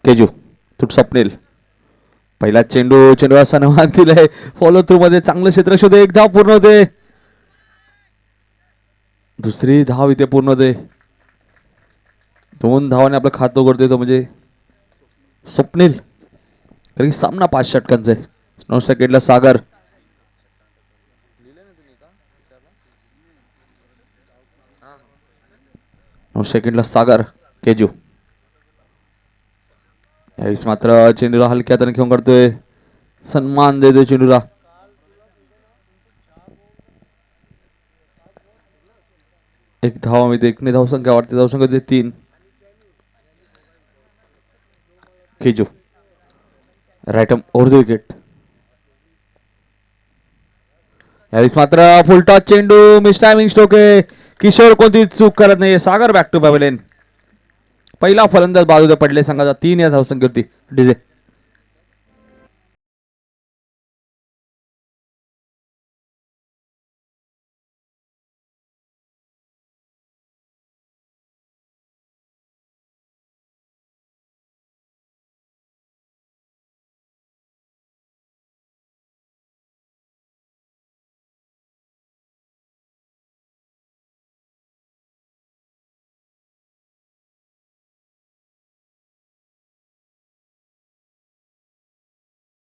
केजू तुट स्वप्नील पहिला चेंडू चेंडू असा नवान दिलाय फॉलो थ्रू मध्ये चांगलं क्षेत्र शोधे एक धाव पूर्ण होते दुसरी धाव इथे पूर्ण होते 2 धावाने आपलं खातं उघडतोय तो म्हणजे स्वप्नील कारण की सामना 5 षटकांचा आहे 9 सेकंडला सागर 9 सेकंडला सागर केजू यावेळेस मात्र चेंडूला हलक्या हाताने घेऊन काढतोय सन्मान देतोय चेंडूला एक धाव मी देखणे धाव संख्या वाढते धाव संख्या 3 केजू राईटम ओव्हर द विकेट यावेळेस मात्र फुल टॉस चेंडू मिस टायमिंग स्ट्रोक आहे किशोर कोणती चूक करत नाही सागर बॅक टू पॅव्हलियन पहिला फलंदाज बाजूला पडले संघाचा 3 या धावसंख्येवरती डीजे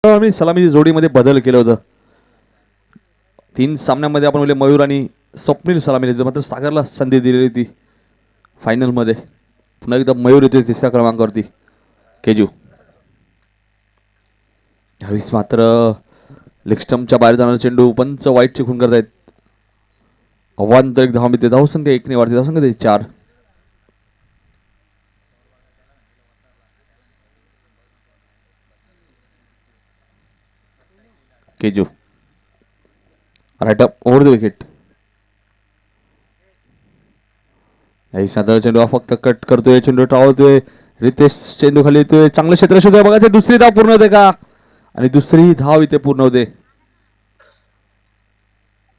आम्ही सलामीच्या जोडीमध्ये बदल केलं होतं 3 सामन्यामध्ये आपण मयूर आणि स्वप्नील सलामी दिली मात्र सागरला संधी दिलेली होती फायनलमध्ये पुन्हा एकदा मयूर येते 3ऱ्या क्रमांकावरती केजू यावेळेस मात्र लेगस्टम्पच्या बाहेर जाणारा चेंडू पंच वाईट खून करतायत अवांतर एक धाव मिळते धावसंख्या 1 ने वाढते धावसंख्या 4 केजू right up over the wicket साधारण चेंडू हा फक्त कट करतोय चेंडू टाळतोय रितेश चेंडू खाली येतोय चांगलं क्षेत्र शोधूया बघायचं दुसरी धाव पूर्ण होते का आणि दुसरी धाव इथे पूर्ण होते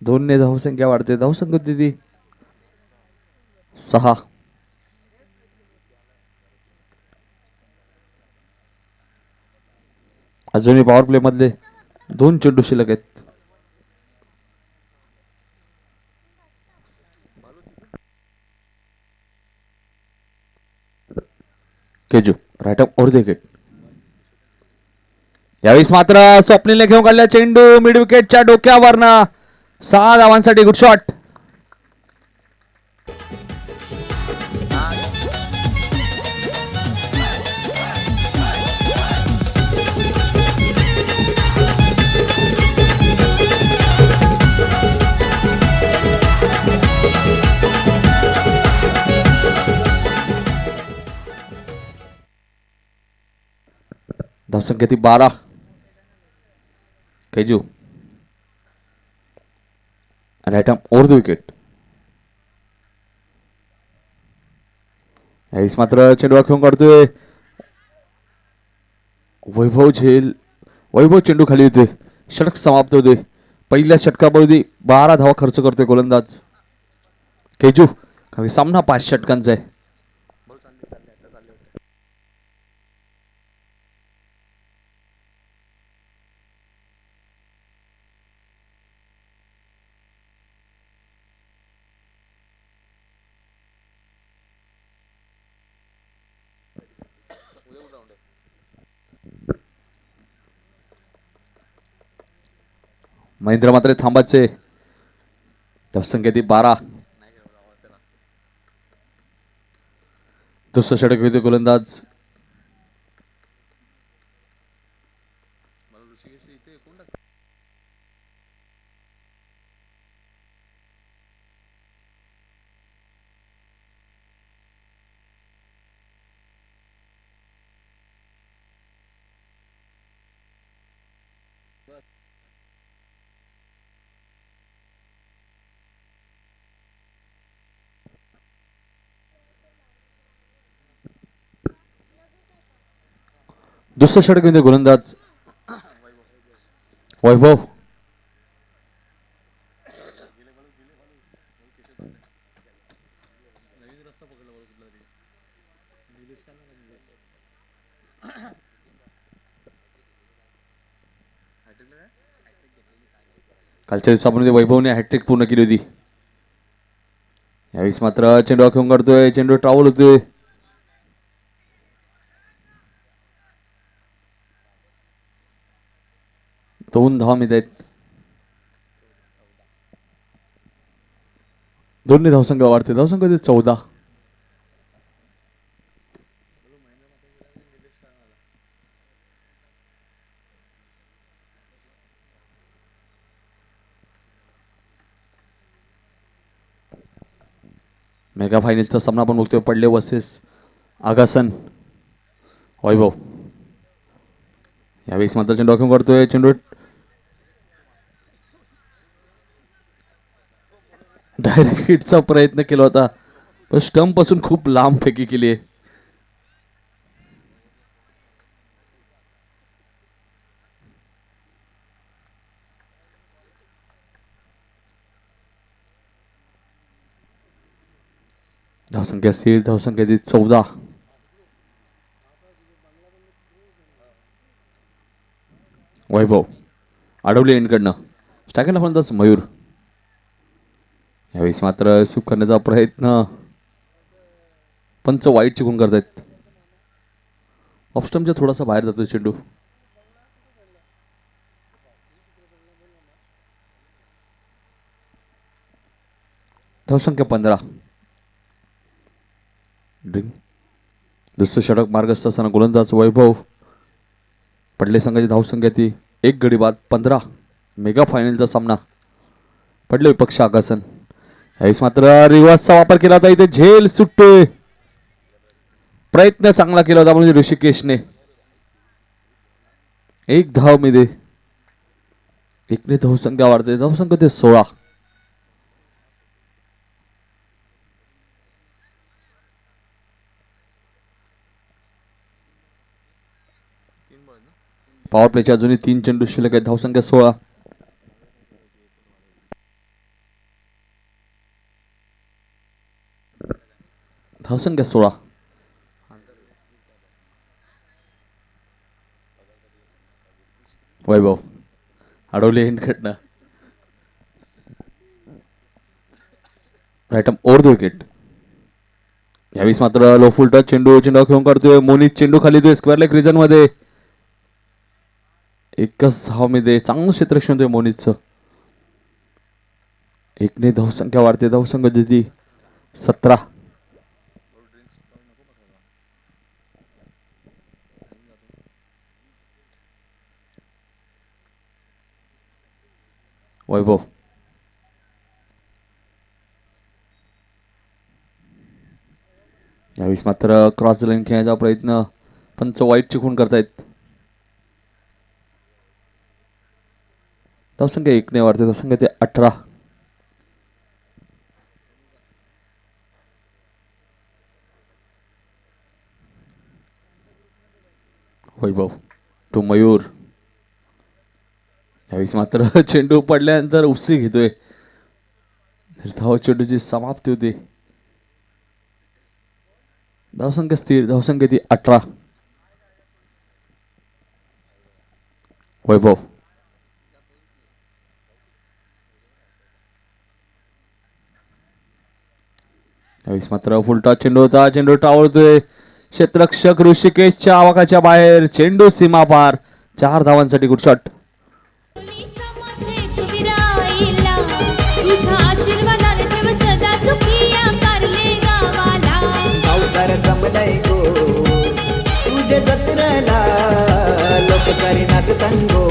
2 ने धावसंख्या वाढते धावसंख्या होती ती 6 अजूनही पॉवर प्ले मधले 2 चेंडू शिल्लक आहेत Keju right up over the wicket यावेळेस मात्र स्वप्नीलने घेऊन काढला चेंडू मिड विकेटच्या डोक्यावरनं 6 धावांसाठी गुड शॉट धावसंख्या ती 12 Keju right arm over the wicket यावेळेस मात्र चेंडू खेळून काढतोय वैभव चेंडू खाली येतोय षटक समाप्त होतोय पहिल्या षटकापूर्वी 12 धावा खर्च करतोय गोलंदाज केजू कारण सामना 5 षटकांचा आहे महेंद्र मात्र थांबायचे धावसंख्या ती 12 दुसरं षटक होते गोलंदाज दुसरं षटक होते गोलंदाज वैभव कालच्या दिवशी आपण वैभवने हॅट्रिक पूर्ण केली होती. यावेळेस मात्र चेंडू आखून काढतोय, चेंडू ट्रॅव्हल होतोय. 2 धावा मिळत आहेत. दोन्ही धावसंख्या वाढते. धावसंख्या 14. मेगा फायनलचा सामना आपण बघतोय. पडले वर्सेस आगासन वैभव. यावेळेस मात्र चेंडू आखून काढतोय, चेंडू डायरेक्ट हिटचा प्रयत्न केला होता पण स्टंप पासून खूप लांब फेकी केली आहे. धावसंख्या स्थिर. धावसंख्या 14. वैभव अडवली एंडकडनं. स्ट्रायकरला फलंदाज मयूर. यावेळेस मात्र स्वीप करण्याचा प्रयत्न. पंच वाईट चिकून करतायत. ऑफस्टमच्या थोडासा बाहेर जातो चेंडू. धावसंख्या 15. ड्रिंक दुसरं षटक मार्गस्थ असताना गोलंदाज वैभव. पडले संघाची धावसंख्या ती 1 गडी बाद 15. मेगा फायनलचा सामना. पडले विपक्ष आगासन. यावेळेस मात्र रिव्हर्सचा वापर केला होता. इथे झेल सुटतोय. प्रयत्न चांगला केला होता म्हणजे ऋषिकेशने. 1 धाव मिळते. 1ने धावसंख्या वाढते. धावसंख्या 16. पॉवर प्लेच्या अजूनही 3 चेंडू शिल्लक आहेत. धावसंख्या 16. धावसंख्या 16. वैभव अडवले एंडकडनं. Right over the wicket. यावेळेस मात्र लो फुल टच चेंडू. चेंडू घेऊन काढतोय मोनित. चेंडू खाली येतोय स्क्वेअर लेग रिजन मध्ये. 1च धाव मध्ये चांगलं क्षेत्ररक्षण होतंय मोनितचं. 1ने धावसंख्या वाढते. धावसंख्या देती 17. वैभव यावेळेस मात्र क्रॉस लाईन खेळण्याचा प्रयत्न. पंच वाईट चिकून करतायत. धावसंख्या 1ने वाढते. धावसंख्या 18. वैभव टू मयूर. यावेळेस मात्र चेंडू पडल्यानंतर उसळी घेतोय. धाव चेंडूची समाप्ती होते. धावसंख्या स्थिर. धावसंख्या 18. वैभव यावेळेस मात्र फुलटा चेंडू होता. चेंडू टावळतोय. क्षेत्ररक्षक ऋषिकेशच्या आवाकाच्या बाहेर. चेंडू सीमा पार. 4 धावांसाठी गुड शॉट. तुझे जत्रला लोक सारी नाचतांगो.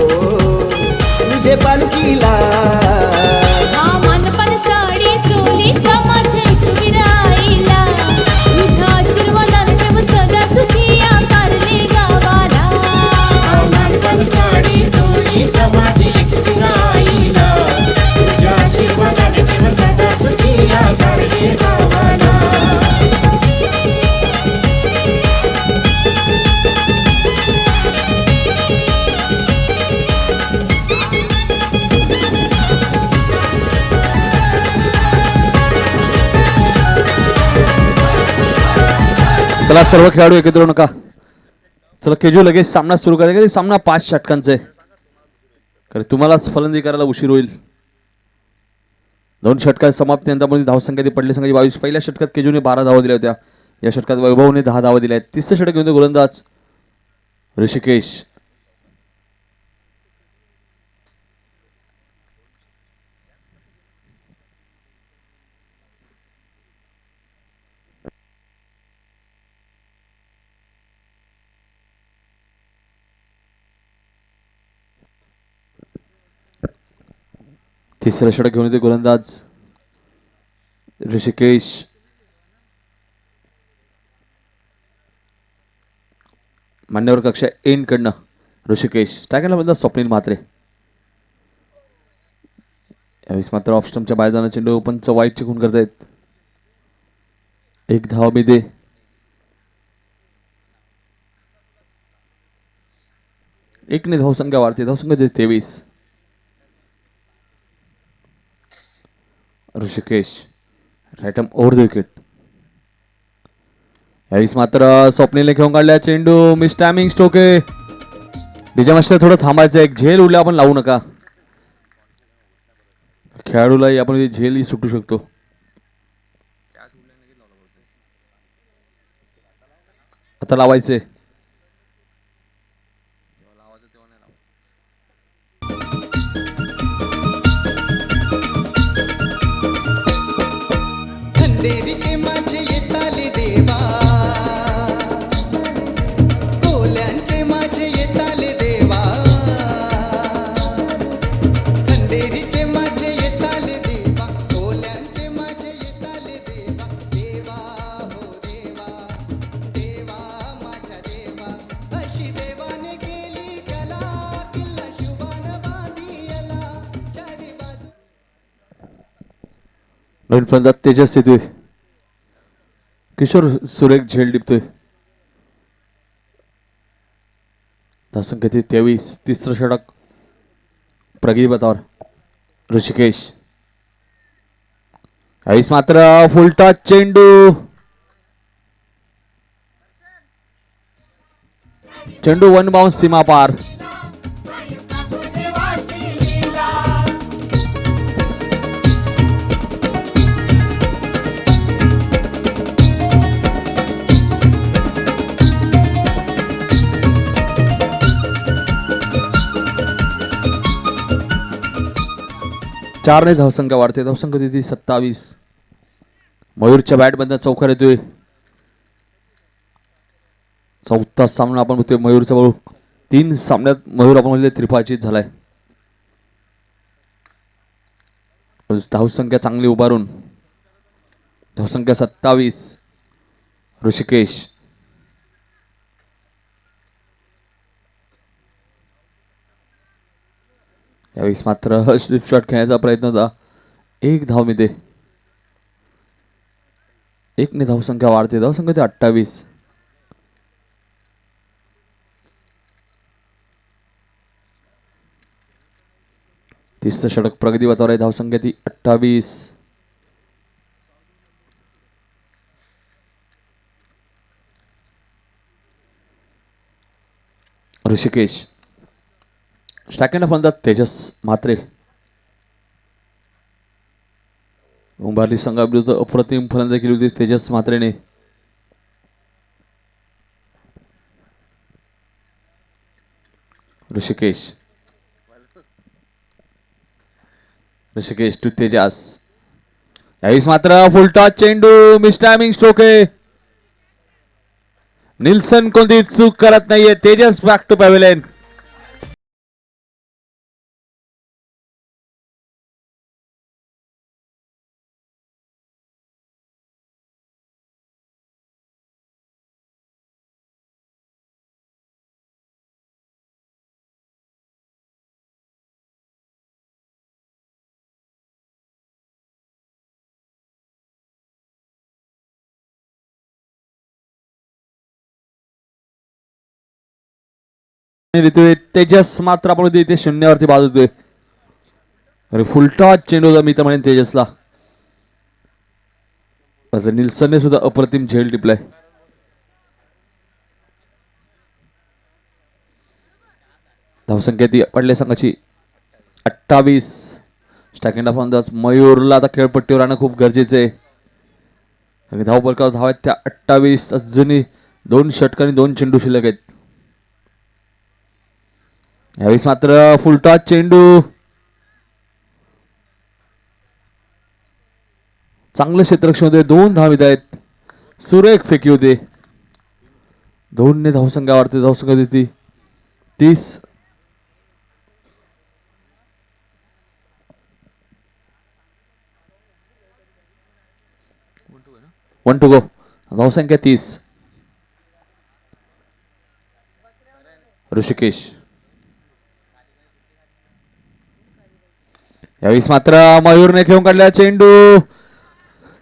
तुझे पालखीला मानपण साडी चोली चमाचे विराईला. तुझ्या आशीर्वादाने ठेव सदा सुखी या कारले गावाला. मानपण साडी चोली चमाचे विराईला. तुझ्या आशीर्वादाने ठेव सदा सुखी या कारले गावाला. चला सर्व खेळाडू एकत्र येऊ नका. चला केजू लगेच सामना सुरू करायचा. सामना 5 षटकांचा आहे. कारण तुम्हालाच फलंदाजी करायला उशीर होईल. 2 षटकात समाप्ती अंतामध्ये धावसंख्या ती पडली संघाची 22. पहिल्या षटकात केजूने 12 धावा दिल्या होत्या. या षटकात वैभवने 10 धावा दिल्या आहेत. तिसरं षटक घेऊन गोलंदाज ऋषिकेश. तिसरं षटक घेऊन येते गोलंदाज ऋषिकेश. मान्यवर कक्षा एंड कडनं ऋषिकेश. टाकायला बंदा स्वप्नील म्हात्रे. यावेळेस मात्र ऑफ स्टंपच्या बाहेर जाणं चेंडू ओपनचं वाईट चिकून करतायत. 1 धाव मिळते. एकने धावसंख्या वाढते. धावसंख्या 23. Rishikesh right arm over the wicket. यावेळेस मात्र स्वप्नीलने खेळून काढल्या चेंडू. Miss timing स्टोके. बीजामास्टर थोडं थांबायचं. एक झेल उडल्या आपण लावू नका. खेळाडूलाही आपण झेलही सुटू शकतो. आता लावायचे. खंडेरीचे माझे येताले देवा, कोल्यांचे माझे येताले देवा, खंडेरीचे माझे येताले देवा, कोल्यांचे माझे येताले देवा, देवा हो देवा, देवा माझ्या देवा, अशी देवाने केली कला, किल्ला शुभान बांधियला, चारी बाजू. नवीन फलंदाज तेजस येतोय. किशोर सुरेख झेल टिपतोय. धावसंख्या 23. तिसरं षटक प्रगती पथावर ऋषिकेश. यावेळेस मात्र फुल टॉस चेंडू. चेंडू वन बाउन्स सीमा पार. चारने धावसंख्या वाढते. धावसंख्या होती 27. मयूरच्या बॅट बंद चौकार येतोय. चौथा सामना आपण बघतोय मयूरचा बळू. 3 सामन्यात मयूर आपण म्हणजे त्रिफळाचीत झालाय. धावसंख्या चांगली उभारून. धावसंख्या 27. ऋषिकेश. यावेळेस मात्र स्लिप शॉट खेळण्याचा प्रयत्न होता. 1 धाव मिळते. 1ने धावसंख्या वाढते. धावसंख्या 28. तिसरं षटक प्रगती पथावर आहे. धावसंख्या 28. ऋषिकेश. सेकंड फलंदाज तेजस म्हात्रे. उंबारली संघाविरुद्ध अप्रतिम फलंदाजी केली होती तेजस म्हात्रेने. ऋषिकेश टू तेजस. यावेळेस मात्र फुल टॉस चेंडू. मिस टायमिंग स्ट्रोक आहे. निल्सन कोणती चूक करत नाहीये. Tejas back to pavilion. Tejas मात्र आपण इथे शून्यावरती बाद होतोय. अरे फुल टॉस चेंडू होता. मी तर म्हणेन तेजसला. निल्सनने सुद्धा अप्रतिम झेल टिपलाय. धावसंख्या ती पडल्या संघाची 28. सेकंड ऑफ अंदाज मयूरला आता खेळपट्टीवर आणणं खूप गरजेचं आहे. कारण धावपलकावर धाव आहेत त्या 28. अजूनही 2 षटक आणि 2 चेंडू शिल्लक आहेत. यावेळेस मात्र फुलटॉस चेंडू चांगलं क्षेत्ररक्षण होते. 2 धावित आहेत. सुरेख फेकी होते. 2 धावसंख्या वाढते. धावसंख्या देते 30. 1 to go. धावसंख्या 30. ऋषिकेश यावेळेस मात्र मयूरने खेळून काढला चेंडू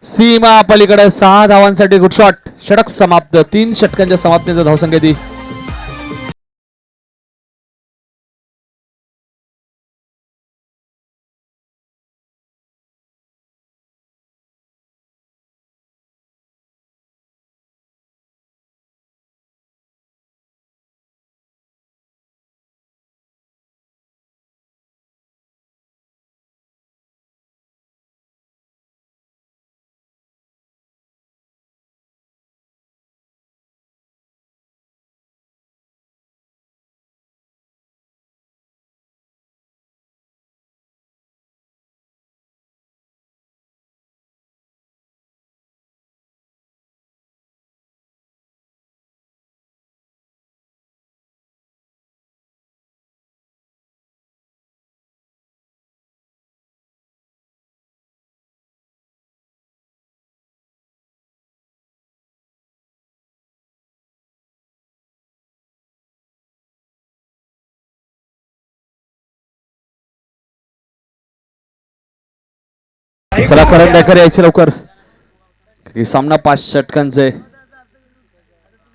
सीमा पलीकडे 6 धावांसाठी गुड शॉट. षटक समाप्त. 3 षटकांच्या समाप्तीचा धावसंख्या ती. चला करंडकर यायचे लवकर. हे सामना 5 षटकांचा आहे.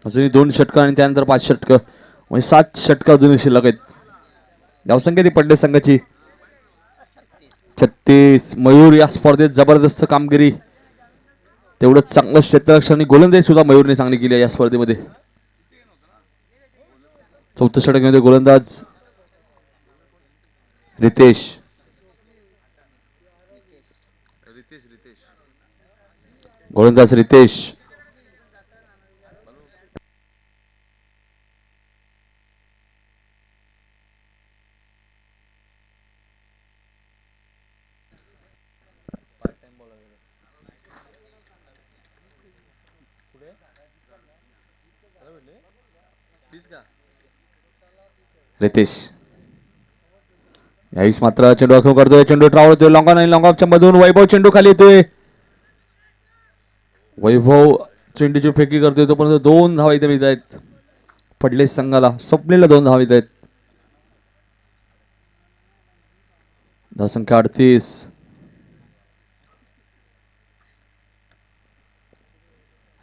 अजूनही 2 षटक आणि त्यानंतर 5 षटक म्हणजे 7 षटक अजूनही शिल्लक आहेत. धावसंख्या ती पडले संघाची 36. मयूर या स्पर्धेत जबरदस्त कामगिरी. तेवढं चांगलं क्षेत्ररक्षण आणि गोलंदाजी सुद्धा मयूरने चांगली केली आहे या स्पर्धेमध्ये. 4थं षटकामध्ये गोलंदाज रितेश. गोलंदाज रितेश रितेश यावेळेस मात्र चेंडू आखून करतोय. चेंडू ट्रावल होतोय लॉंग ऑन आणि लॉंग ऑफच्या मधून वैभव चेंडू खाली येतोय. वैभव चेंडूची फेकी करतोय तोपर्यंत 2 धावा इथे मिळत आहेत. पडले संघाला. स्वप्नीला 2 धावा येत आहेत. धावसंख्या 38.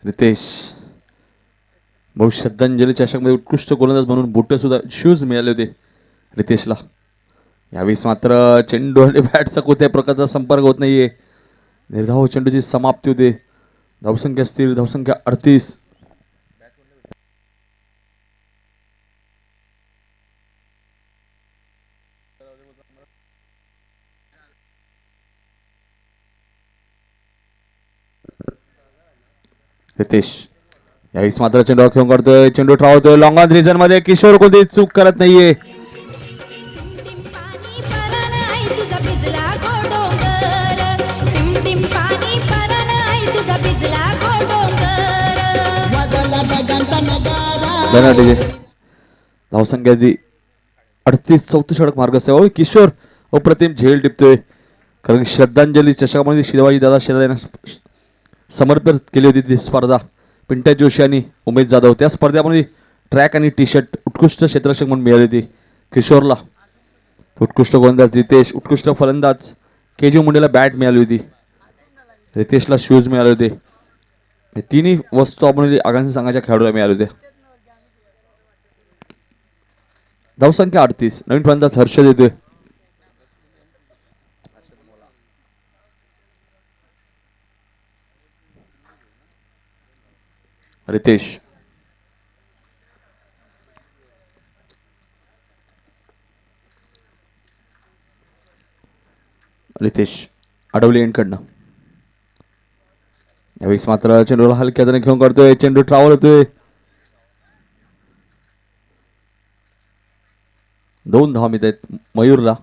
रितेश बहु श्रद्धांजली चषकमध्ये उत्कृष्ट गोलंदाज म्हणून बुट सुद्धा शूज मिळाले होते रितेशला. यावेळेस मात्र चेंडू आणि बॅटचा कोणत्याही प्रकारचा संपर्क होत नाहीये. निर्धाव चेंडूची समाप्ती होते. धावसंख्या स्थिर. धावसंख्या 38. रितेश यावेळेस मात्र चेंडू खेळून करतोय. चेंडू ट्रावतोय लॉंग ऑन रिजन मध्ये. किशोर कोणती चूक करत नाहीये. धावसंख्या ती 38. 4थं षटक मार्ग असेल. किशोर अप्रतिम झेल टिपतोय. कारण श्रद्धांजली चषकामध्ये शिवाजी दादा शिराळे यांना समर्पित केली होती ती स्पर्धा. पिंट्या जोशी आणि उमेश जाधव. त्या स्पर्धेमध्ये ट्रॅक आणि टी शर्ट उत्कृष्ट क्षेत्ररक्षक म्हणून मिळाली होती किशोरला. उत्कृष्ट गोलंदाज रितेश. उत्कृष्ट फलंदाज केजी मुंडेला बॅट मिळाली होती. रितेशला शूज मिळाले होते. हे तिन्ही वस्तू आपण आगामी संघाच्या खेळाडूला मिळाल्या होत्या. धावसंख्या 38. नवीन फलंदाज हर्ष देतोय. रितेश रितेश अडवली एंडकडनं. यावेळेस मात्र चेंडूला हलक्या हाताने घेऊन करतोय. चेंडू ट्रॅव्हल होतोय. 2 धावा मिळत आहेत मयूरला.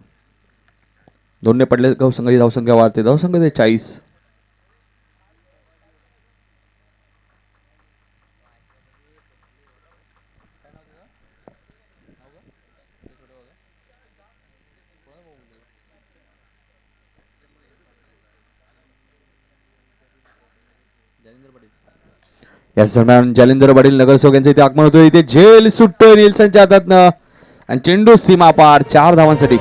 2 पडले धावसंघाची धावसंख्या वाढते. धावसंख्या 40. याच दरम्यान जालिंदर पाटील नगरसेवक यांचे इथे आगमन होतोय. इथे झेल सुटतोय निल्सनच्या हातातनं आणि चेंडू सीमा पार 4 धावांसाठी.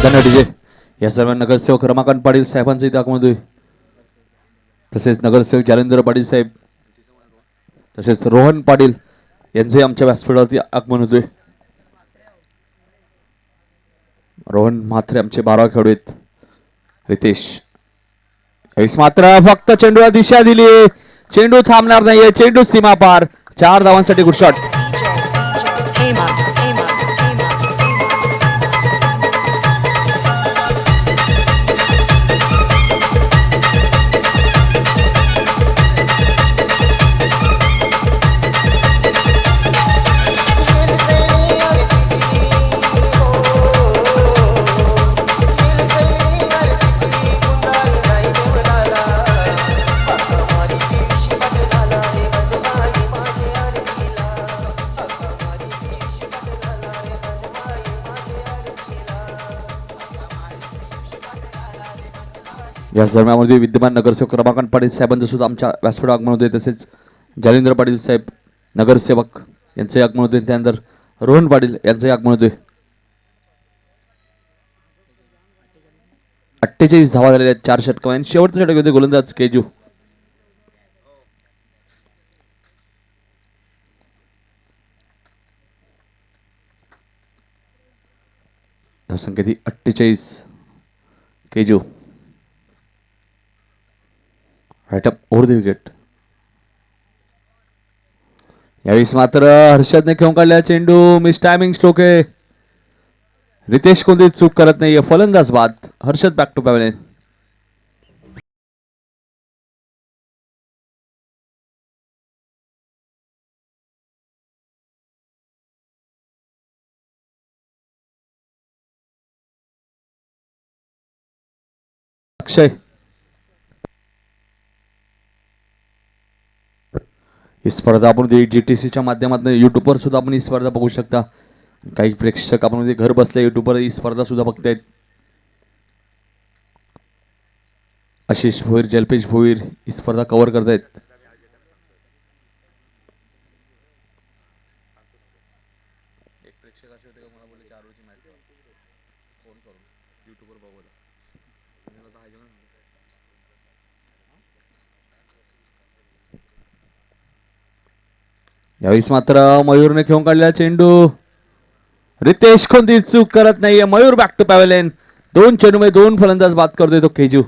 धन्यवाद डीजे. याच दरम्यान नगरसेवक रमाकांत पाटील साहेबांचे इथे आगमन होतोय. तसेच नगरसेवक जालिंदर पाटील साहेब तसेच रोहन पाटील यांचे आमच्या व्यासपीठावरती आगमन होतोय. रोहन म्हात्रे आमचे 12 खेळाडू आहेत. रितेश यावेळेस मात्र फक्त चेंडूला दिशा दिली. चेंडू थांबणार नाहीये. चेंडू सीमा पार 4 धावांसाठी. Good shot. याच दरम्यानमध्ये विद्यमान नगरसेवक रमाकांत पाटील साहेबांचं सुद्धा आमच्या व्यासपीठावर आगमन होते. तसेच जालिंदर पाटील साहेब नगरसेवक यांचे आगमन होते. त्यानंतर रोहन पाटील यांचंही आगमन होते. 48 धावा झालेल्या आहेत 4 षटकांमध्ये आणि शेवटचं षटक होते गोलंदाज केजू. धावसंख्या ती 48. Keju right up over the wicket. यावेळेस मात्र हर्षदने खेळून काढल्या चेंडू. मिस टायमिंग स्ट्रोक आहे. रितेश कोणती चूक करत नाहीये. फलंदाज बाद. Harshad back to pavilion. Akshay ही स्पर्धा आपण GTCच्या माध्यमातून युट्यूबवर सुद्धा आपण ही स्पर्धा बघू शकता. काही प्रेक्षक आपण घर बसल्या युट्यूबवर ही स्पर्धा सुद्धा बघतायत. आशिष भोईर जलपेश भोईर ही स्पर्धा कव्हर करतायत. यावेळेस मात्र मयूरने खेळून काढलेला चेंडू. रितेश कोणती चूक करत नाहीये. Mayur back to pavilion. 2 चेंडूमध्ये 2 फलंदाज बाद करतोय तो केजू.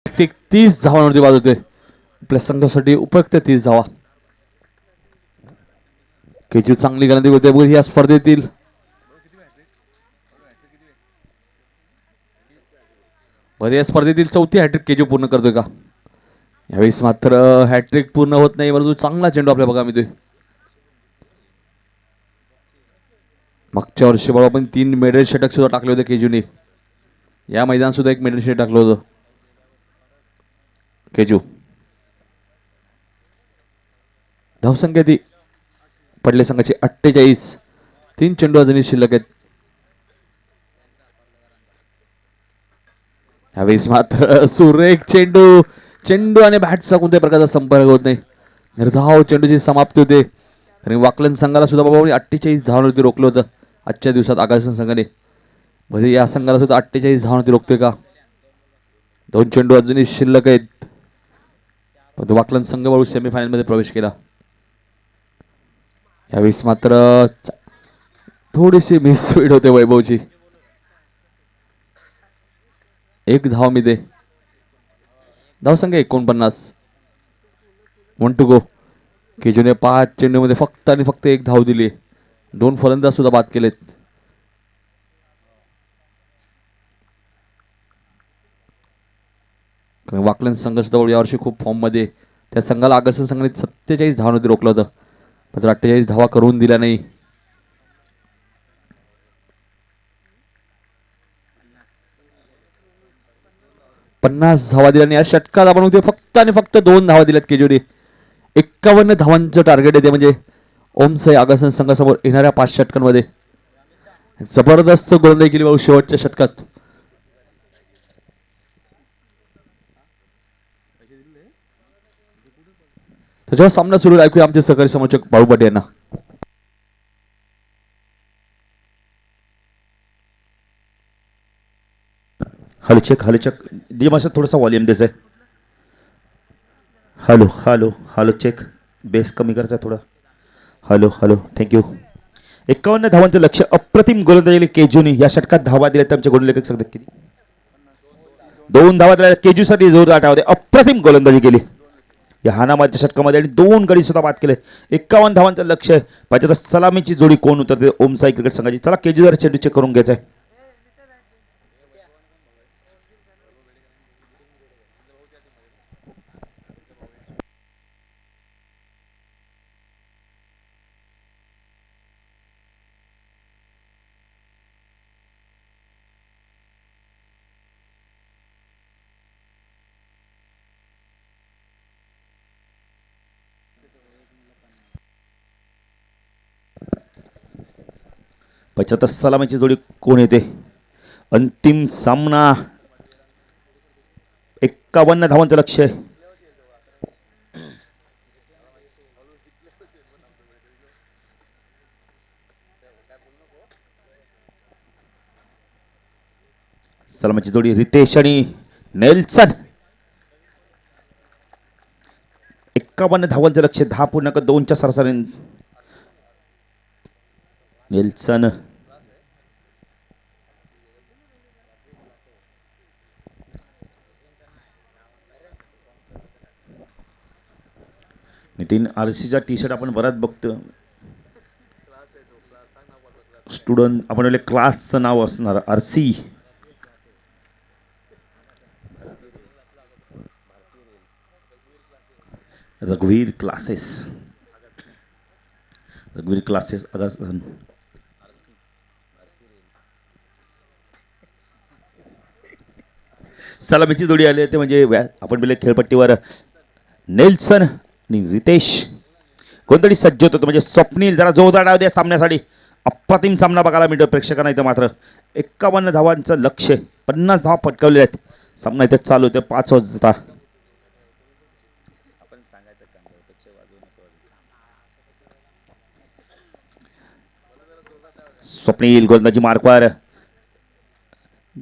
ते 30 धावांवरती बाद होते. आपल्या संघासाठी उपयुक्त 30 धावा. केजू चांगली गलंदी होते बघ या स्पर्धेतील. या स्पर्धेतील 4थी हॅट्रिक केजू पूर्ण करतोय का. यावेळेस मात्र हॅट्रिक पूर्ण होत नाही. परंतु चांगला चेंडू आपल्या बघा मिळतोय. मागच्या वर्षी बरोबर आपण 3 मेडल षटक सुद्धा टाकले होते केजूने. या मैदानात सुद्धा 1 मेडल षटक टाकलं होतं केजू. धावसंख्या ती पडले संघाची 48. 3 चेंडू अजूनही शिल्लक आहेत. यावेळेस मात्र सुरेख चेंडू. चेंडू आणि बॅटचा कोणत्याही प्रकारचा संपर्क होत नाही. निर्धाव चेंडूची समाप्ती होते. आणि वाकलन संघाला सुद्धा बाबा 48 धावांवरती रोखलं होतं आजच्या दिवसात आगासन संघाने. म्हणजे या संघाला सुद्धा 48 धावांवरती रोखतोय का? 2 चेंडू अजूनही शिल्लक आहेत. पण वाकलन संघ बाळू सेमीफायनल मध्ये प्रवेश केला. यावेळेस मात्र थोडीशी मिसफीड होते वैभवची. 1 धाव मिळते. धावसंख्या 49. 1 टू गो. केजूने 5 चेंडूमध्ये फक्त आणि फक्त 1 धाव दिली. 2 फलंदाज सुद्धा बाद केलेत. वाकलन संघ सुद्धा यावर्षी खूप फॉर्म मध्ये. त्या संघाला आगासन संघाने 47 धावांमध्ये रोखलं होतं. मात्र 48 धावा करून दिल्या नाही. 50 धावा दिल्या. आणि या षटकात आपण होते फक्त आणि फक्त 2 धावा दिल्यात केजूने. 51 धावांचं टार्गेट येते. म्हणजे ओमसाई आगासन संघासमोर येणाऱ्या 5 षटकांमध्ये जबरदस्त गोलंदाजी केली बाबू शेवटच्या षटकात. त्याच्यावर सामना सुरू ऐकूया आमचे सहकारी समर्थक बाळू पाटील यांना. हॅलो चेक जी मास्टर थोडासा वॉल्यूम द्यायचा आहे. हॅलो चेक बेस कमी करायचा थोडा. Hello thank you. 51 धावांचं लक्ष. अप्रतिम गोलंदाजी केजूने या षटकात धावा दिल्या. आमचे गोलंदाज सांगतात किती? 2 धावा दिल्या केजूसाठी. जोरदार टाळ्या. अप्रतिम गोलंदाजी केली या हानामारीच्या षटकामध्ये आणि 2 गडी सुद्धा बाद केले. 51 धावांचं लक्ष. पाहिजे तर सलामीची जोडी कोण उतरते ओमसाई क्रिकेट संघाची. चला केजू जरा चेंडू चेक करून घ्यायचा आहे. पश्चात सलामीची जोडी कोण येते? अंतिम सामना. 51 धावांचं लक्ष आहे. सलामीची जोडी रितेश आणि नेल्सन. 51 धावांचं लक्ष. 10.2च्या सरासरी. नेल्सन नितीन आरसीचा टी शर्ट आपण बराच बघतो. स्टुडंट आपण बोलले क्लासचं नाव असणार आरसी. रघुवीर क्लासेस आगासन. सलामीची जोडी आली ते म्हणजे आपण बोलले खेळपट्टीवर नेल्सन आणि रितेश. कोणतरी सज्ज होतं म्हणजे स्वप्नील. जरा जोरदार डाव द्या सामन्यासाठी. अप्रतिम सामना बघायला मिळतो प्रेक्षकांना इथं. मात्र 51 धावांचं लक्ष. 50 धावा पटकावलेल्या आहेत. सामना इथे चालू होते 5 वाजता. स्वप्नील गोलंदाजी मार्कवर.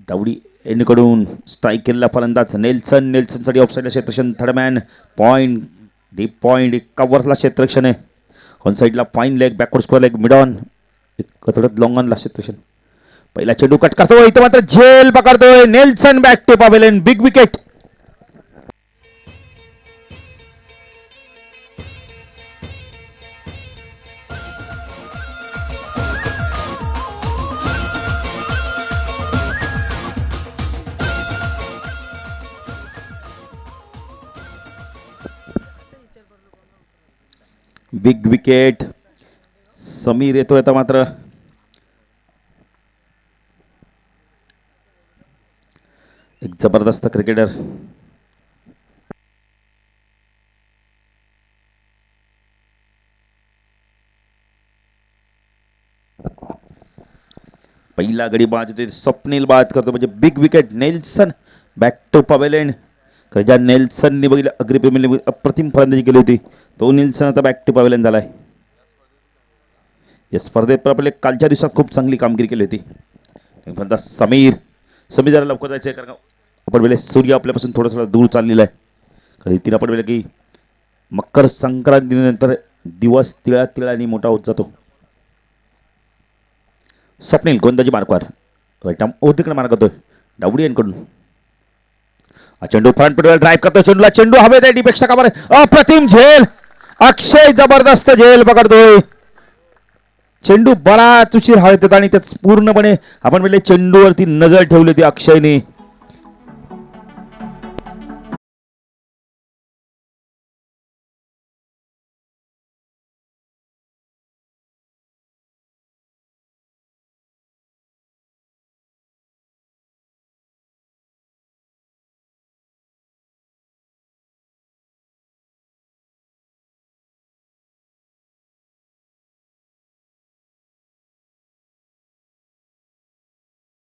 दावडी यांकडून स्ट्राईक केलेला फलंदाज नेल्सनसाठी ऑफसाईडला क्षेत्ररक्षण. Third man point. Deep point. कव्हरला क्षेत्ररक्षण आहे. ऑन साईडला fine leg. Backward square leg. Mid on. थोडं लॉंग ऑनला क्षेत्ररक्षण. पहिला चेंडू कट करतोय. इथं मात्र झेल पकडतोय Nelson. Back to pavilion. Big wicket. Big wicket. Sameer येतोय आता मात्र. एक जबरदस्त क्रिकेटर. पहिला गडी बाद होते. स्वप्नील बाद करतो म्हणजे big wicket. Nelson back to pavilion. कारण ज्या नेल्सनने बघितलं अग्रिपेमने अप्रतिम फलंदाजी केली होती, तो नेल्सन आता बॅक टू पॅव्हलियन झाला आहे. या स्पर्धेत आपले कालच्या दिवसात खूप चांगली कामगिरी केली होती. पण समीर जरा लवकर जायचं आहे, कारण आपण वेळे सूर्य आपल्यापासून थोडा दूर चाललेला आहे. कारण तिला आपण वेळे की मकर संक्रांतीनंतर दिवस तिळानी मोठा होत जातो. स्वप्नील गोंदाजी मार्कवर राईट आर्म ओदिकडे मार्क करतोय डावडी यांकडून. चेंडू फ्रंट पडवेल ड्राईव्ह करतो, चेंडूला चेंडू हवेत आहे, डीपेक्षा का बरं अप्रतिम झेल. अक्षय जबरदस्त झेल पकडतोय. चेंडू बराच उशीर हवेत होता आणि त्यात पूर्णपणे आपण म्हणले चेंडूवरती नजर ठेवली होती अक्षयने.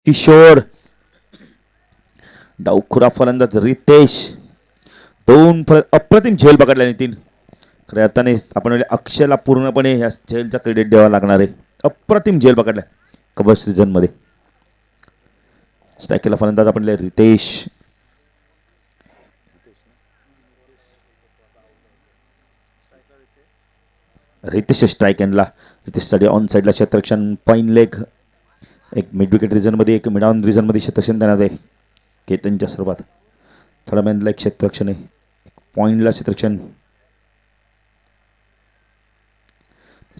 किशोर डावखुरा फलंदाज रितेश दोन अप्रतिम झेल पकडला नितीन. खऱ्या अर्थाने आपण म्हणजे अक्षयला पूर्णपणे या झेलचा क्रेडिट द्यावा लागणार आहे. अप्रतिम झेल पकडला कबर सीझन मध्ये. स्ट्राईक केला फलंदाज आपण रितेश. रितेश स्ट्राईक एंडला. रितेशसाठी ऑन साईडला क्षेत्ररक्षण फाईन लेग, एक मिड विकेट रिझनमध्ये एक मिड ऑन रिझनमध्ये क्षेत्ररक्षण देण्यात आहे केतनच्या सर्वात. थर्डमॅनला एक क्षेत्ररक्षण आहे, एक पॉईंटला क्षेत्ररक्षण.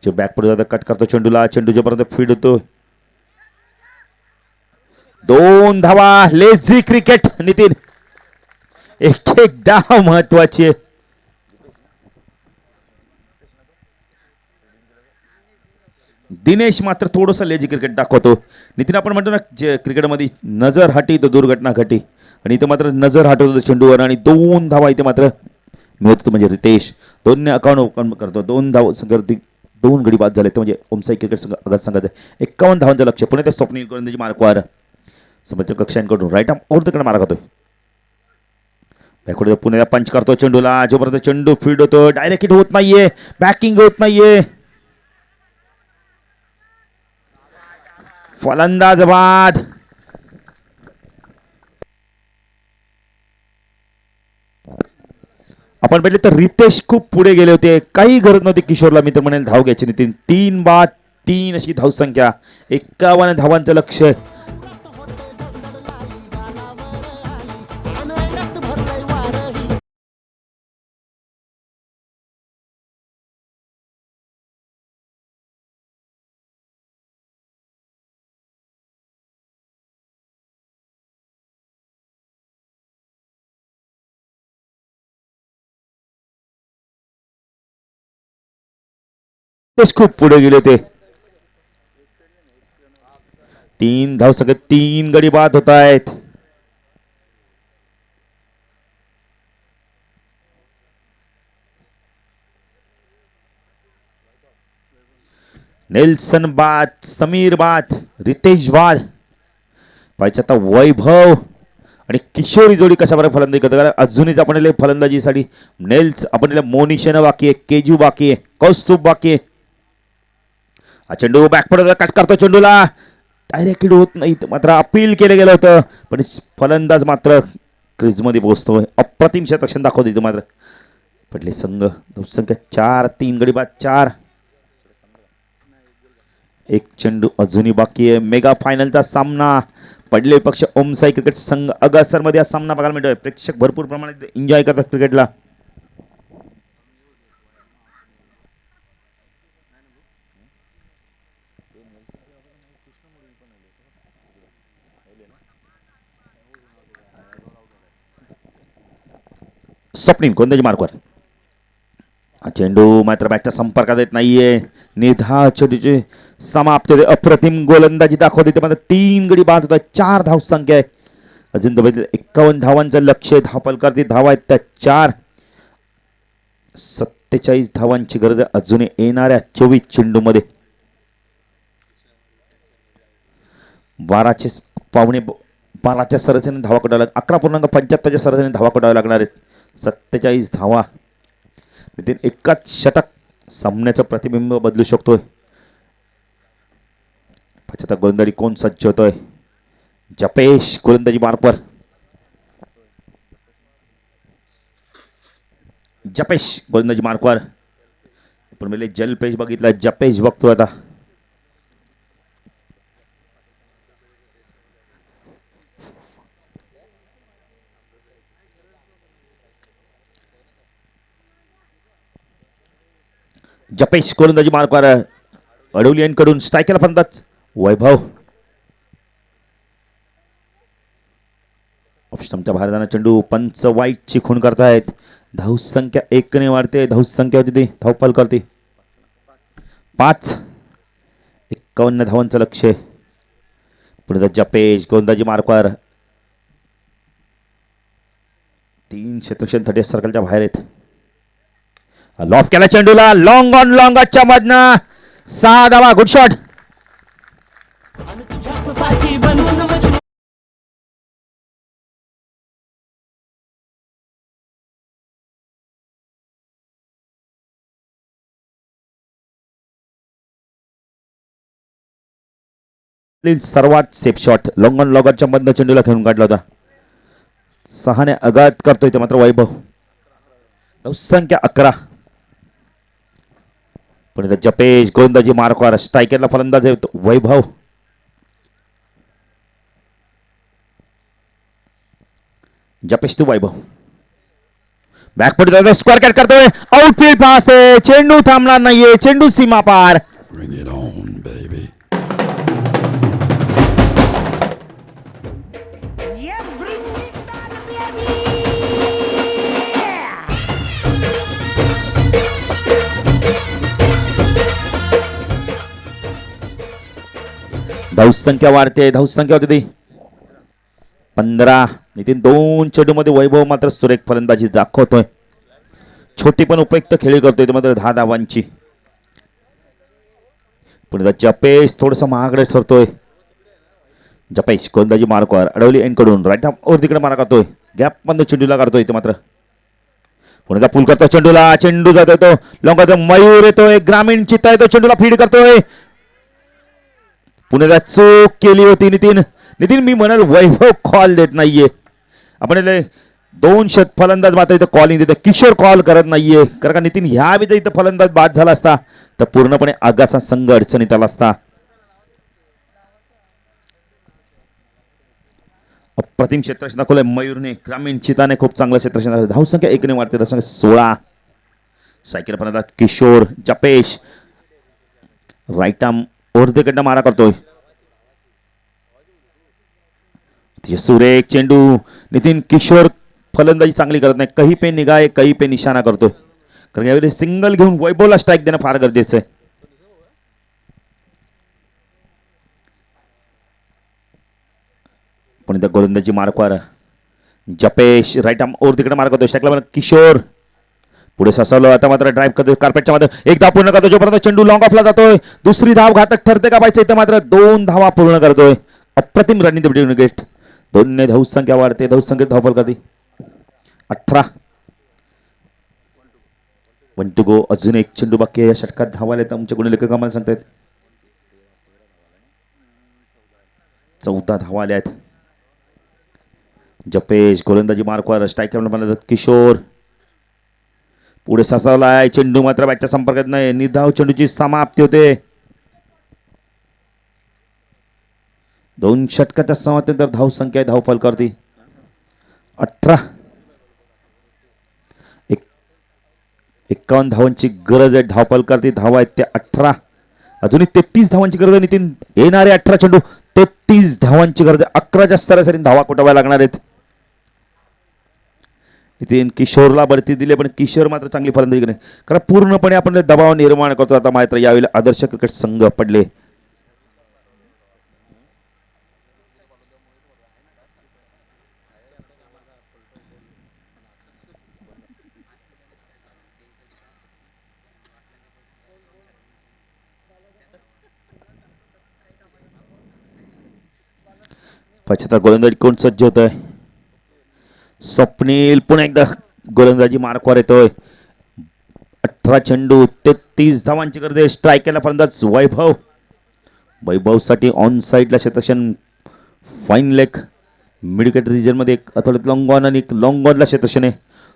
बॅक पुढे जाता कट करतो चेंडूला, चेंडूच्या पर्यंत फीड होतो. 2 धावा. Lazy cricket Nitin. एक एक डाव महत्वाची आहे. दिनेश मात्र थोडंसं लेझी क्रिकेट दाखवतो. नितीन आपण म्हणतो ना जे क्रिकेटमध्ये नजर हटी तो दुर्घटना घटी, आणि इथं मात्र नजर हटवतो चेंडूवर आणि 2 धावा इथे मात्र मिळतो. म्हणजे रितेश 2 अकाउंट करतो. 2 धाव संघावरती 2 गडी बाद झाले. तर म्हणजे ओमसाई क्रिकेट संघ आघात संघात 51 धावांचं लक्ष. पुणे त्या स्वप्नील गोलंदाजी मार्कवर समोरच्या कक्षांकडून राईट आर्म ओव्हरकडे मारा करतोय. बॅकवर्ड पुण्याला पंच करतो चेंडूला, जोपर्यंत चेंडू फील्ड होतो डायरेक्ट हिट होत नाहीये, बॅकिंग होत नाहीये. फलंदाज बाद. आपण पाहिले तर रितेश खूप पुढे गेले होते, काही गरज नव्हती किशोरला मी तर म्हणेल धाव घ्यायची. नितीन 3 बाद 3 अशी धावसंख्या, 51 धावांचं लक्ष. खूप पुढे गेले होते. 3 धाव सगळे 3 गडी बाद होत आहेत. नेल्सन बाद, समीर बाद, रितेश बाद. पाहिजे आता वैभव आणि किशोरी जोडी कशा प्रकारे फलंदाजी करतात. कारण अजूनच आपण फलंदाजीसाठी आपण मोनिशेन बाकी आहे, केजू बाकी आहे, कौस्तुभ बाकी आहे. हा चेंडू बॅक पडत कट करतो चेंडूला, डायरेक्ट हिट होत नाही. मात्र अपील केलं गेलं होतं, पण फलंदाज मात्र क्रीजमध्ये पोहोचतोय. अप्रतिम क्षेत्ररक्षण दाखवतो इथं मात्र. पडले संघ संख्या 4, 3 गडी बाद 4. एक चेंडू अजूनही बाकी आहे. मेगा फायनलचा सामना पडले पक्ष ओमसाई क्रिकेट संघ अगस्टमध्ये हा सामना बघायला मिळतोय. प्रेक्षक भरपूर प्रमाणात एन्जॉय करतात क्रिकेटला. स्वप्नील गोंदाजी मार्कवर. चेंडू मात्र बॅटच्या संपर्कात येत नाहीये. निधा चेंडूची समाप्त होते. अप्रतिम गोलंदाजी दाखवते. ते मात्र 3 गडी बाद होतात. 4 धाव संख्या आहे. अजून 51 धावांचं लक्ष. धावफलकावरती धावा आहेत त्या 4. 47 धावांची गरज अजून येणाऱ्या 24 चेंडूमध्ये. 12 पावणे 12च्या सरासरीने धावा कोटाव्या 11.75च्या सरासरीने धावा कोटाव्या लागणार आहेत. 47 धावा. नितीन एकाच षटक सामन्याचं प्रतिबिंब बदलू शकतोय. 75 गोलंदाजी कोण सज्ज होतोय? जपेश गोलंदाजी मार्कवर. जपेश गोलंदाजी मार्कवर. पण मी जलपेश बघितला, जपेश बघतो आता. जपेश गोलंदाजी मार्कवर. अडवली यांकडून स्ट्रायकरला फलंदाज वैभव. ऑफस्टमच्या बाहेर जाणारा चेंडू. पंच वाईटची खूण करतायत. धावसंख्या 1 ने वाढते. धावसंख्या होती ती धावपाल करते 5. 51 धावांचं लक्ष्य. पुढे जपेश गोलंदाजी मार्कवर. 3 क्षेत्रक्षण 30 सर्कलच्या बाहेर आहेत. लॉफ केला चेंडूला. लॉंग ऑन लॉंगच्या मधनं 6 धावा. Good shot. सर्वात सेफ शॉट लॉंग ऑन लॉंगच्या मधनं चेंडूला खेळून काढला होता. 6 ने आघात करतोय ते मात्र वैभव. धावसंख्या 11. पण जपेश गोलंदाजी मार्कवर. स्ट्रायकरला फलंदाज आहे Vaibhav. Japesh to Vaibhav. Backfoot square cut करतोय. आउटफील्ड पास आहे. चेंडू थांबणार नाहीये. चेंडू सीमा पार. Bring it on, baby. धावसंख्या वाढते. धावसंख्या होती ती 15. नितीन 2 चेंडूमध्ये वैभव मात्र सुरेख फलंदाजी दाखवतोय. छोटी पण उपयुक्त खेळी करतोय. मात्र 10 धावांची. पुढे जपेश थोडस महागडे ठरतोय. जपेश गोलंदाजी मार्कवर. अडवली एंडकडून राईट वर तिकडे मारा करतोय. गॅप मधून चेंडूला काढतोय ते मात्र. पुढे पूल करतो चेंडूला. चेंडू जात येतो लॉंग. मयूर येतोय. ग्रामीण चित्ता येतो. चेंडूला फीड करतोय. पुण्याला चूक केली होती नितीन. नितीन मी म्हणाल वैभव कॉल देत नाहीये. आपण 2 फलंदाज मात्र इथं कॉलिंग देतो. किशोर कॉल करत नाहीये. कारण का नितीन ह्या वेळी इथं फलंदाज बाद झाला असता तर पूर्णपणे आगाचा संघ अडचणीत आला असता. अप्रतिम क्षेत्ररक्षण दाखवलंय मयूरने. ग्रामीण चिताने खूप चांगलं क्षेत्ररक्षण दाखवलं. धावसंख्या 1 ने वाढते. धावसंख्या 16. सायकल फलंदाज किशोर. जपेश राईट आर्म ओरदेकडनं मारा करतोय. सुरेख चेंडू. नितीन किशोर फलंदाजी चांगली करत नाही. कही पे निगाह कही पे निशाणा करतोय. कारण यावेळी सिंगल घेऊन वैभवला स्ट्राईक देणं फार गरजेचं आहे. पण इथं गोलंदाजी मार्कवर. जपेश राईट आर्म ओर तिकडे मार करतोय. स्ट्राईकला किशोर. पुढे ससावलं. आता मात्र ड्राईव्ह करतोय कार्पेटच्या मध्ये. 1 धाव पूर्ण करतो. जोपर्यंत चेंडू लॉंग ऑफला जातोय. दुसरी धाव घातक ठरते का पाहिजे. इथं मात्र 2 धावा पूर्ण करतोय. अप्रतिम रनिंग विकेट. 2 ने धावसंख्या वाढते. धावसंख्येत धावफल करते 18. 1 to go. अजून 1 चेंडू बाकी आहे. या षटकात धावाले तर आमच्या गुण लेखक आम्हाला सांगतायत 14 धावा आल्या आहेत. जपेश गोलंदाजी मार्कवर. स्ट्रायकर किशोर. पुढे ससावलाय. चेंडू मात्र बॅटच्या संपर्कात नाही. निर्धाव चेंडूची समाप्ती होते. 2 षटकाच्या समाप्तीनंतर धावसंख्या धावफल करते 18. 51 धावांची गरज आहे. धावफल करते. धावा आहेत त्या 18. अजूनही 33 धावांची गरज आहे नितीन. येणारे 18 चेंडू 33 धावांची गरज आहे. 11च्या सरासरी धावा कुटाव्या लागणार आहेत. नितीन किशोरला बढती दिली पण किशोर मात्र चांगली फलंदाजी करणे. कारण पूर्णपणे आपण दबाव निर्माण करतो. आता मात्र यावेळी आदर्श क्रिकेट संघ पडले. पश्चात गोलंदाजी कोण सज्ज होत आहे. स्वप्नील पुन्हा एकदा गोलंदाजी मार्कवर येतोय. 18 चेंडू 33 धावांची गरज आहे. स्ट्राईक केला फलंदाज वैभव. वैभवसाठी ऑन साईडला क्षेत्रक्षण फाईन लेग मिडविकेट रिजनमध्ये एक आठवड्यात लॉंग ऑन आणि एक लॉंग ऑनला क्षेत्रक्षण आहे.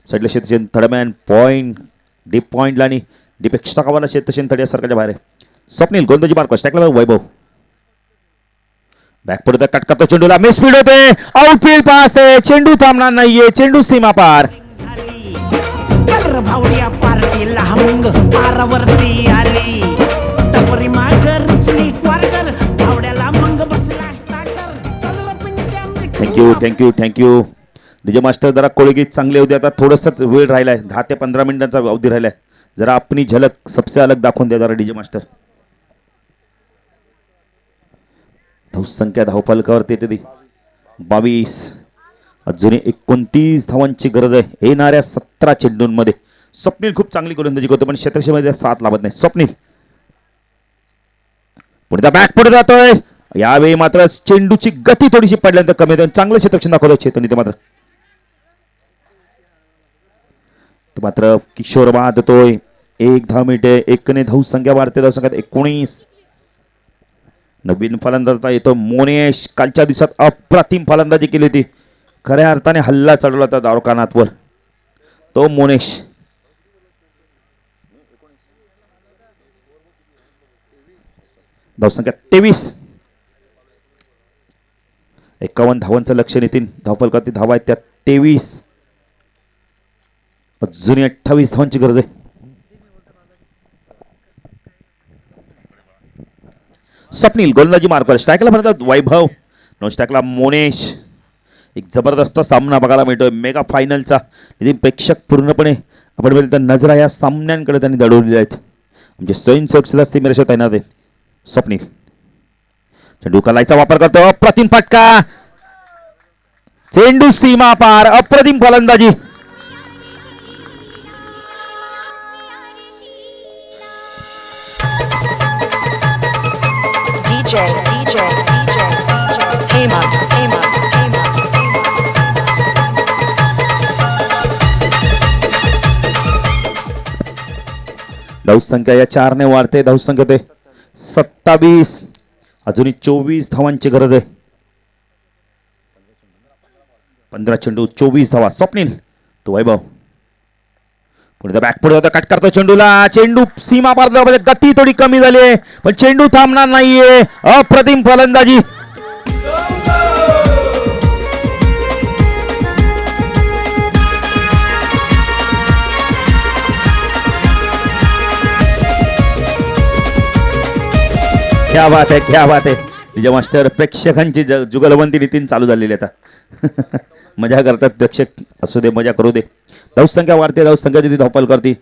साईडला क्षेत्रक्षण थर्डमॅन पॉईंट डीप पॉईंटला आणि डीप एक्स्ट्रा कव्हरला क्षेत्रक्षण थर्ड सरकारच्या बाहेर आहे. स्वप्नील गोलंदाजी मार्कवर स्ट्राईकला वैभव बॅक पडत कट करतो चेंडूला मिस स्पीड होते आउटफील्ड पास आहे. चेंडू थांबणार नाहीये. चेंडू सीमा पार. भावड्या पार्टीला हमंग पारावरती आली टपरी मागर रुचली क्वार्टर भावड्याला मंग बसला स्टार्टर चल पिंट्या थँक्यू डीजे मास्टर. जरा कोळगीत चांगले होते. आता थोडंसं वेळ राहिलाय. 10 ते 15 मिनिटांचा अवधी राहिलाय. जरा आपली झलक सबसे अलग दाखवून द्या जरा डीजे मास्टर. धावसंख्या धावफलकावरती येते ती 22. अजूनही 29 धावांची गरज आहे येणाऱ्या 17 चेंडूंमध्ये. स्वप्नील खूप चांगली गोलंदाजी करतो पण क्षेत्रक्षेत्रामध्ये साथ लावत नाही. स्वप्नील पुढे बॅक पुढे जातोय. यावेळी मात्र चेंडूची गती थोडीशी पडल्यानंतर कमी होते. चांगलं क्षेत्रक्षण दाखवतोय चेतन इथे मात्र किशोर बाद होतोय. 1 धाव मिळते. 1 ने धावसंख्या वाढते. धावसंख्यात 19. नवीन फलंदाज येतो मोनेश. कालच्या दिवसात अप्रतिम फलंदाजी केली होती. खऱ्या अर्थाने हल्ला चढवला होता दारोकानाथवर तो मोनेश. धावसंख्या 23. 51 धावांचं लक्ष नितीन. धावफलकावरती धावा आहेत त्या 23. अजूनही 28 धावांची गरज आहे. स्वप्नील गोलंदाजी मार्कवर स्ट्राईकला म्हणतात वैभव. नो स्ट्राईकला मोनेश. एक जबरदस्त सामना बघायला मिळतोय मेगा फायनलचा. नितीन प्रेक्षक पूर्णपणे आपण बघितलं तर नजरा या सामन्यांकडे त्यांनी दडवलेल्या आहेत. म्हणजे स्वयंसेवक सुद्धा सीमेरेषा तैनात आहेत. स्वप्नील चेंडू कलाईचा वापर करतो. अप्रतिम फटका. चेंडू सीमा पार. अप्रतिम फलंदाजी. DJ, Hemant. धावसंख्या या 4 ने वाढते. धावसंख्या ते 27. अजूनही 24 धावांची गरज आहे. 15 चेंडू 24 धावा. स्वप्नील तो वैभव पुढे बॅक पुढे होता कट करतो चेंडूला. चेंडू सीमा पार. गती थोडी कमी झाली आहे पण चेंडू थांबणार नाहीये. अप्रतिम फलंदाजी. क्या बात है विजय मास्टर. प्रेक्षकांची जुगलबंदी नितीन चालू झालेली आता. मजा करतात प्रेक्षक. असू दे मजा करू दे. धावसंख्या वाढते. धावसंख्या तिथे धावपल करते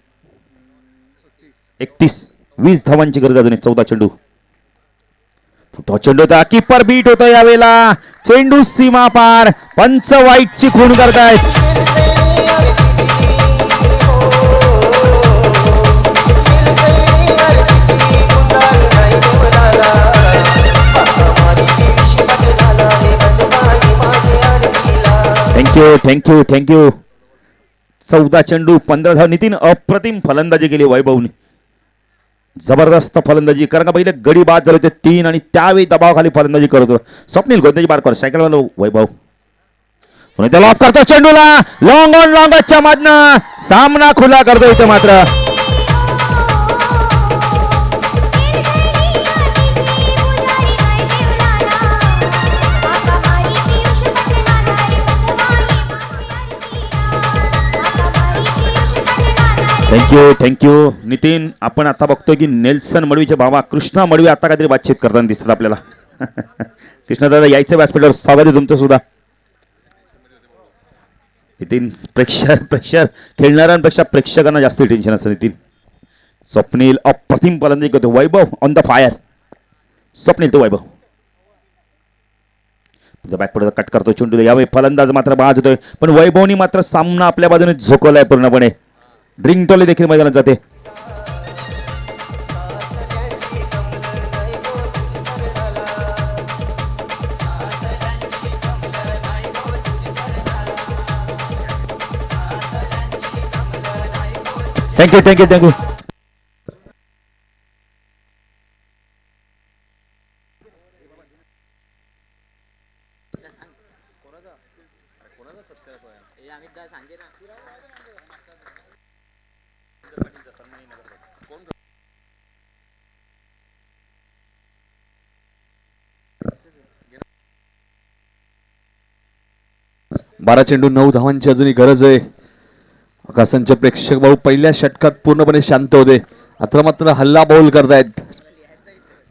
31. 20 धावांची गरज अजून. 14 चेंडू. चेंडू होता कीपर बीट होता यावेळेला. चेंडू सीमा पार. पंच वाईटची खूण करतायत. थँक्यू 14 चेंडू 15 धाव. नितीन अप्रतिम फलंदाजी केली वैभवने. जबरदस्त फलंदाजी. कारण का पहिले गडी बाद झाले होते 3 आणि त्यावेळी दबावाखाली फलंदाजी करत होता. स्वप्नील गोलंदाजी मार्कवर सायकल वाला वैभव पुन्हा त्याला ऑफ करतो चेंडूला. लॉंग ऑन लॉंगच्या मधनं सामना खुला करतो इथे मात्र. थँक्यू नितीन. आपण आता बघतोय की नेल्सन मडवीचे भावा कृष्णा मडवी आता काहीतरी बातचीत करताना दिसतात आपल्याला. कृष्णा दादा यायचं व्यासपीठावर. स्वागत आहे तुमचं सुद्धा. नितीन प्रेक्षक खेळणाऱ्यांपेक्षा प्रेक्षकांना जास्त टेन्शन असतं नितीन. स्वप्नील अप्रतिम फलंदाजी करतो. वैभव ऑन द फायर. स्वप्नील तो वैभव बॅक पुढे कट करतो चेंडूला. यावेळी फलंदाज मात्र बाद होतोय पण वैभवनी मात्र सामना आपल्या बाजूने झोकवलाय पूर्णपणे. ड्रिंक टॉली देखील मैदानात जाते. Thank you thank you thank you. बारा चेंडू 9 धावांची अजूनही गरज आहे. आकाशांचे प्रेक्षक भाऊ पहिल्या षटकात पूर्णपणे शांत होते, आता मात्र हल्ला बॉल करतायत.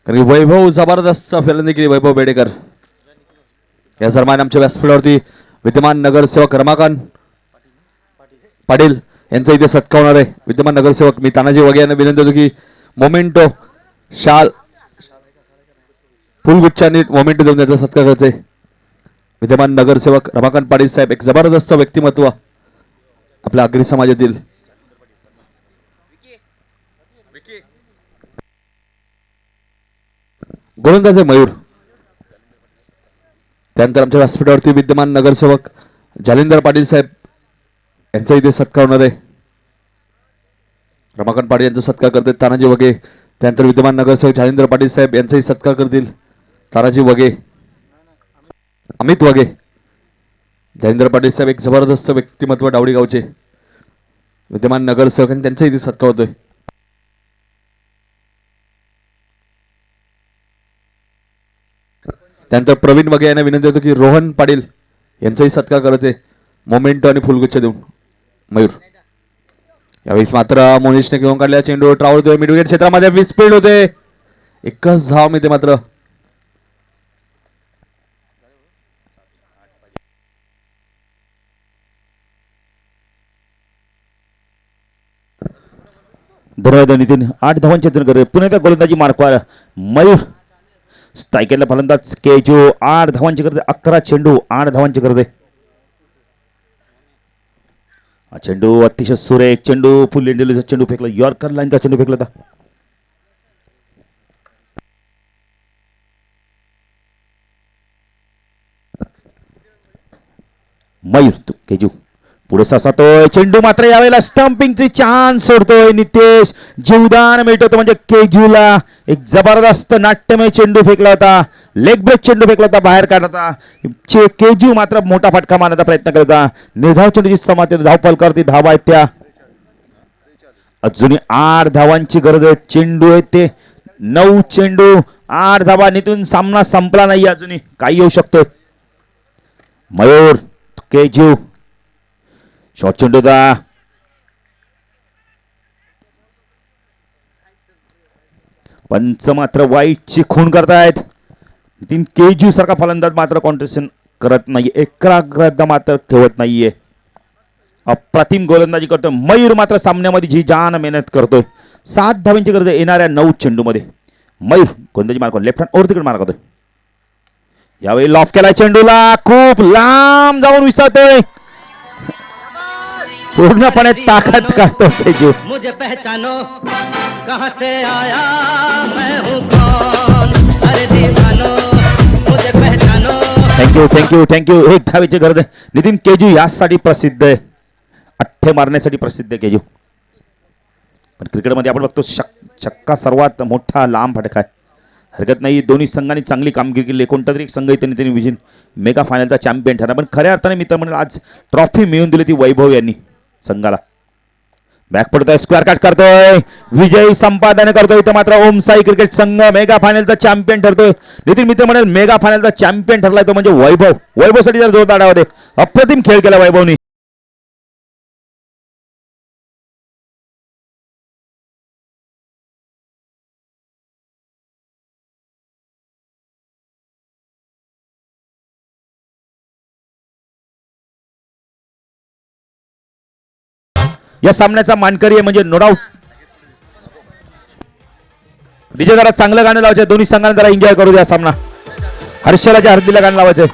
कारण वैभव जबरदस्त फलंदाजी केली वैभव बेडेकर. या दरम्यान आमच्या व्यासपीठावरती विद्यमान नगरसेवक रमाकांत पाटील यांचा इथे सत्कार होणार आहे. विद्यमान नगरसेवक मी तानाजी वगे यांना विनंती होतो की मोमेंटो शाल फुलगुच्छांनी मोमेंटो देऊन त्याचा सत्कार करायचा. विद्यमान नगरसेवक रमाकांत पाटील साहेब एक जबरदस्त व्यक्तिमत्व आपल्या आगरी समाजातील. गोलंदाज आहे मयूर. त्यानंतर आमच्या व्यासपीठावरती विद्यमान नगरसेवक जालिंदर पाटील साहेब यांचा इथे सत्कार होणार आहे. रमाकांत पाटील यांचा सत्कार करतील तानाजी वगे. त्यानंतर विद्यमान नगरसेवक जालिंदर पाटील साहेब यांचाही सत्कार करतील तानाजी वगे, अमित वगे. जालिंदर पाटील साहेब एक जबरदस्त व्यक्तिमत्व डावडी गावचे. विद्यमान नगरसेवक आणि त्यांचा इथे सत्कार होतोय. त्यानंतर प्रवीण वगे यांना विनंती होतो की रोहन पाटील यांचाही सत्कार करायचे मोमेंटो आणि फुलगुच्छ देऊन. मयूर यावेळेस मात्र मोनिशने घेऊन काढलेला चेंडू ट्रावळतोय मिडविकेट क्षेत्रामध्ये, विस्पीड होते. एकच धाव मिळते मात्र. धन्यवाद नितीन. 8 धावांचे जन पुन्हा त्या गोलंदाजी मार्कवर मयूर. स्ट्रायकरला फलंदाज केजू 8 धावांची करते. 11 चेंडू 8 धावांची करते. हा चेंडू अतिशय सुरेख चेंडू, फुल इंडियनचा चेंडू फेकला, यॉर्कर लाईनचा चेंडू फेकला होता. मयूर तू केजू पुढे सासातोय चेंडू, मात्र यावेळेला स्टंपिंगचे चान्स सोडतोय नितेश. जीवदान मिळतो म्हणजे केजूला. एक जबरदस्त नाट्यमय चेंडू फेकला होता, लेग ब्रेक चेंडू फेकला होता, बाहेर काढला होता. केजू मात्र मोठा फटका मारण्याचा प्रयत्न करत होता. निर्धाव चेंडूची समाप्ती, धावपल करते, धावा आहेत त्या. अजूनही 8 धावांची गरज आहे. चेंडू आहेत ते 9 चेंडू 8 धावा. नितीन सामना संपला नाही, अजूनही काही येऊ शकतोय. मयूर केजू शॉर्ट चेंडू होता. पंच मात्र वाईटची खूण करतायत. नितीन केजू सारखा फलंदाज मात्र कॉन्ट्रिब्युशन करत नाही, एकाग्रता मात्र ठेवत नाहीये. अप्रतिम गोलंदाजी करतोय मयूर. मात्र सामन्यामध्ये जी जान मेहनत करतोय. 7 धावांची गरज येणाऱ्या 9 चेंडूमध्ये. मयूर गोलंदाजी मार्क लेफ्ट हँड ओव्हर तिकडे मार्क होतोय. यावेळी लॉफ केला चेंडूला, खूप लांब जाऊन विसरतोय. पूर्णपणे ताकद काढतो केजू. मुझे पहचानो कहां से आया मैं हूं कौन, अरे दीवानो मुझे पहचानो. Thank you thank you thank you. 1 धावेची गरज आहे. नितीन केजू यासाठी प्रसिद्ध आहे, अठ्ठे मारण्यासाठी प्रसिद्ध आहे केजू. पण क्रिकेटमध्ये आपण बघतो छक्का सर्वात मोठा लांब फटका आहे. हरकत नाही, दोन्ही संघांनी चांगली कामगिरी केली. कोणता तरी एक संघ इथे नितीन विजन मेगा फायनलचा चॅम्पियन ठरला. पण खऱ्या अर्थाने मित्रमंडळ आज ट्रॉफी मिळवून दिली ती वैभव यांनी संघाला. बॅक पडतोय, स्क्वेअर कट करतोय, विजयी संपादन करतोय. इथं मात्र ओमसाई क्रिकेट संघ मेगा फायनलचा चॅम्पियन ठरतोय. नितीन मित्र म्हणेल मेगा फायनलचा चॅम्पियन ठरलाय तो म्हणजे वैभव. वैभवसाठी जर जोरदार डाव दे. अप्रतिम खेळ केला वैभवनी. या सामन्याचा मानकरी आहे म्हणजे नो डाऊट. डीजे जरा चांगलं गाणं लावायचं, दोन्ही संघांना जरा एन्जॉय करू द्या सामना. हर्षलाच्या हळदीला गाणं लावायचंय.